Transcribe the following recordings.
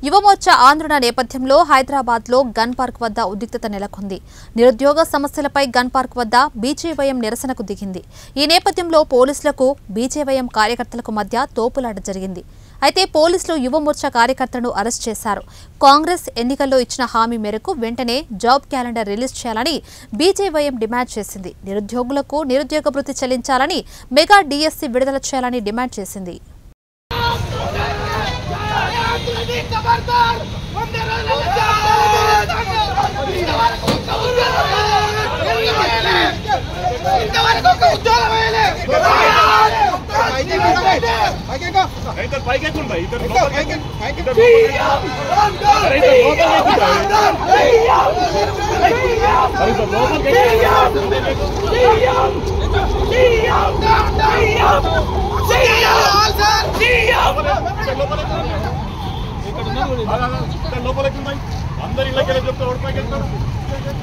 యువమోర్చా ఆందోళన నేపథ్యంలో హైదరాబాద్లో గన్ పార్క్ వద్ద ఉద్రిక్తత నెలకొంది. నిరుద్యోగ సమస్యలపై గన్ పార్క్ వద్ద బీజేవైఎం నిరసనకు దిగింది. ఈ నేపథ్యంలో పోలీసులకు బీజేవైఎం కార్యకర్తలకు మధ్య తోపులాట జరిగింది. అయితే పోలీసులు యువమోర్చా కార్యకర్తలను అరెస్ట్ చేశారు. కాంగ్రెస్ ఎన్నికల్లో ఇచ్చిన హామీ మేరకు వెంటనే జాబ్ క్యాలెండర్ రిలీజ్ చేయాలని బీజేవైఎం డిమాండ్ చేసింది. నిరుద్యోగులకు నిరుద్యోగ భృతి చెల్లించాలని, మెగా డీఎస్సీ విడుదల చేయాలని డిమాండ్ చేసింది.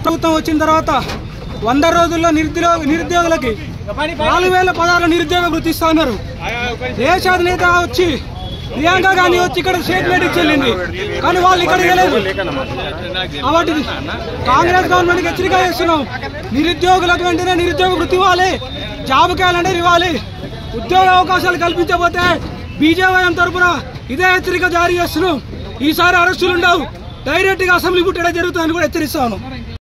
ప్రభుత్వం వచ్చిన తర్వాత 100 రోజుల్లో నిరుద్యోగులకి 4000 పదాల నిరుద్యోగ వృత్తి ఇస్తా ఉన్నారు. దేశ అధినేత వచ్చి ప్రియాంక గాంధీ వచ్చి ఇక్కడ స్టేట్మెంట్ చెల్లింది, కానీ వాళ్ళు ఇక్కడికి వెళ్ళలేదు. కాబట్టి కాంగ్రెస్ గవర్నమెంట్కి హెచ్చరిక చేస్తున్నాం. నిరుద్యోగులకు వెంటనే నిరుద్యోగ వృత్తి ఇవ్వాలి, జాబ్ క్యాలెండర్ ఇవ్వాలి. ఉద్యోగ అవకాశాలు కల్పించకపోతే బీజేవైఎం తరఫున ఇదే హెచ్చరిక జారీ చేస్తున్నాం. ఈసారి అరెస్టులు ఉండవు, డైరెక్ట్ గా అసెంబ్లీ పుట్టడం జరుగుతుందని కూడా హెచ్చరిస్తాను.